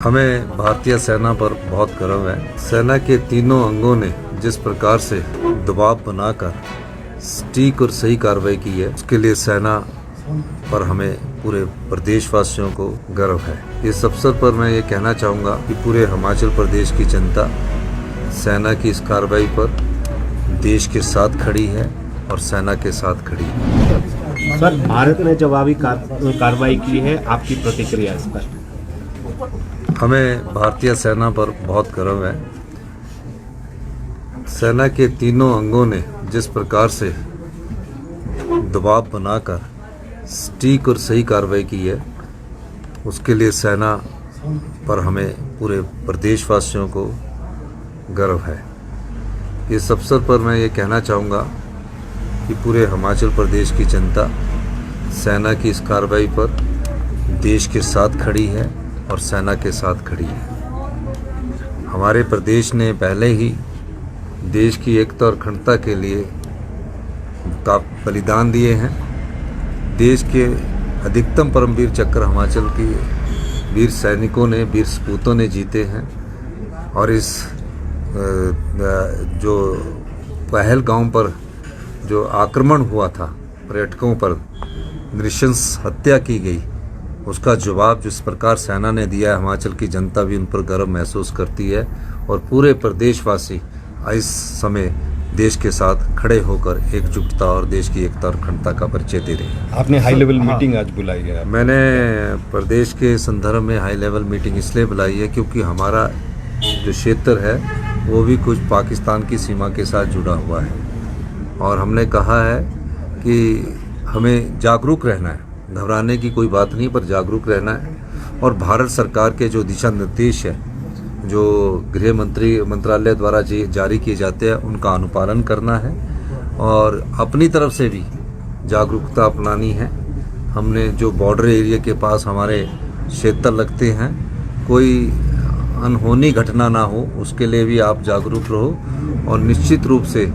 हमें भारतीय सेना पर बहुत गर्व है। सेना के तीनों अंगों ने जिस प्रकार से दबाव बनाकर सटीक और सही कार्रवाई की है, उसके लिए सेना पर हमें पूरे प्रदेशवासियों को गर्व है। इस अवसर पर मैं ये कहना चाहूँगा कि पूरे हिमाचल प्रदेश की जनता सेना की इस कार्रवाई पर देश के साथ खड़ी है और सेना के साथ खड़ी है। सर, भारत ने जवाबी कार्रवाई की है, आपकी प्रतिक्रिया इस पर? हमें भारतीय सेना पर बहुत गर्व है। सेना के तीनों अंगों ने जिस प्रकार से दबाव बनाकर सटीक और सही कार्रवाई की है, उसके लिए सेना पर हमें पूरे प्रदेशवासियों को गर्व है। इस अवसर पर मैं ये कहना चाहूँगा कि पूरे हिमाचल प्रदेश की जनता सेना की इस कार्रवाई पर देश के साथ खड़ी है और सेना के साथ खड़ी है। हमारे प्रदेश ने पहले ही देश की एकता और अखंडता के लिए बलिदान दिए हैं। देश के अधिकतम परमवीर चक्र हिमाचल की वीर सैनिकों ने, वीर सपूतों ने जीते हैं। और इस जो पहलगाम पर जो आक्रमण हुआ था, पर्यटकों पर नृशंस हत्या की गई, उसका जवाब जिस प्रकार सेना ने दिया है, हिमाचल की जनता भी उन पर गर्व महसूस करती है। और पूरे प्रदेशवासी इस समय देश के साथ खड़े होकर एकजुटता और देश की एकता और अखंडता का परिचय दे रहे हैं। आपने हाई लेवल मीटिंग आज बुलाई है? मैंने प्रदेश के संदर्भ में हाई लेवल मीटिंग इसलिए बुलाई है क्योंकि हमारा जो क्षेत्र है वो भी कुछ पाकिस्तान की सीमा के साथ जुड़ा हुआ है। और हमने कहा है कि हमें जागरूक रहना है, घबराने की कोई बात नहीं, पर जागरूक रहना है। और भारत सरकार के जो दिशा निर्देश है, जो गृह मंत्रालय द्वारा जारी किए जाते हैं, उनका अनुपालन करना है और अपनी तरफ से भी जागरूकता अपनानी है। हमने जो बॉर्डर एरिया के पास हमारे क्षेत्र लगते हैं, कोई अनहोनी घटना ना हो, उसके लिए भी आप जागरूक रहो। और निश्चित रूप से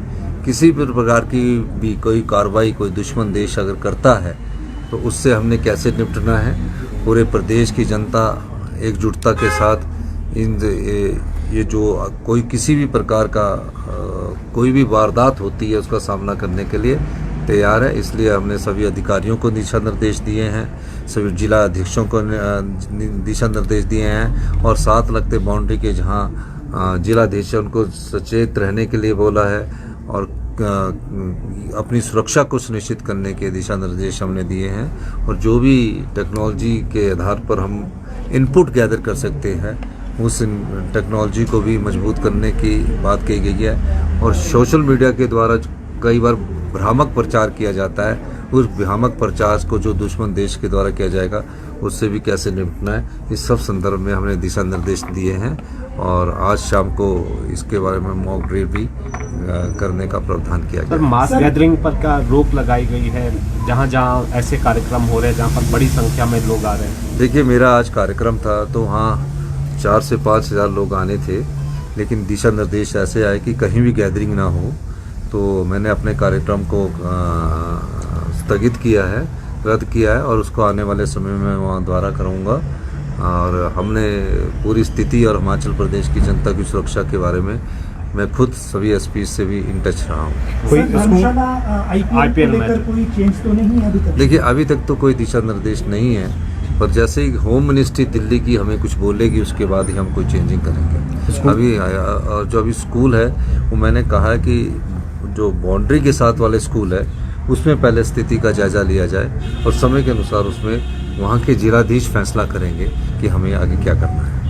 किसी भी प्रकार की भी कोई कार्रवाई कोई दुश्मन देश अगर करता है तो उससे हमने कैसे निपटना है, पूरे प्रदेश की जनता एकजुटता के साथ ये जो कोई किसी भी प्रकार का कोई भी वारदात होती है उसका सामना करने के लिए तैयार है। इसलिए हमने सभी अधिकारियों को दिशा निर्देश दिए हैं, सभी जिला अधीक्षकों को दिशा निर्देश दिए हैं और साथ लगते बाउंड्री के जहां जिला अधीक्षक उनको सचेत रहने के लिए बोला है और अपनी सुरक्षा को सुनिश्चित करने के दिशा निर्देश हमने दिए हैं। और जो भी टेक्नोलॉजी के आधार पर हम इनपुट गैदर कर सकते हैं, उस टेक्नोलॉजी को भी मजबूत करने की बात कही गई है। और सोशल मीडिया के द्वारा कई बार भ्रामक प्रचार किया जाता है, उस भ्रामक प्रचार को जो दुश्मन देश के द्वारा किया जाएगा उससे भी कैसे निपटना है, इस सब संदर्भ में हमने दिशा निर्देश दिए हैं। और आज शाम को इसके बारे में मॉक ड्रिल भी करने का प्रावधान किया गया। सर, मास गैदरिंग पर क्या रोक लगाई गई है जहां जहां ऐसे कार्यक्रम हो रहे हैं, जहां पर बड़ी संख्या में लोग आ रहे हैं? देखिए, मेरा आज कार्यक्रम था तो वहाँ 4 से 5 हज़ार लोग आने थे, लेकिन दिशा निर्देश ऐसे आए कि कहीं भी गैदरिंग ना हो। तो मैंने अपने कार्यक्रम को स्थगित किया है, रद्द किया है और उसको आने वाले समय में वहाँ दोबारा करूँगा। और हमने पूरी स्थिति और हिमाचल प्रदेश की जनता की सुरक्षा के बारे में मैं खुद सभी एसपी से भी इन टच रहा हूँ। IPL में कोई चेंज तो नहीं है अभी तक? देखिए, अभी तक तो कोई दिशा निर्देश नहीं है, पर जैसे ही होम मिनिस्ट्री दिल्ली की हमें कुछ बोलेगी उसके बाद ही हम कोई चेंजिंग करेंगे। अभी जो अभी स्कूल है वो मैंने कहा है कि जो बाउंड्री के साथ वाले स्कूल है उसमें पहले स्थिति का जायज़ा लिया जाए और समय के अनुसार उसमें वहाँ के जिलाधीश फैसला करेंगे कि हमें आगे क्या करना है।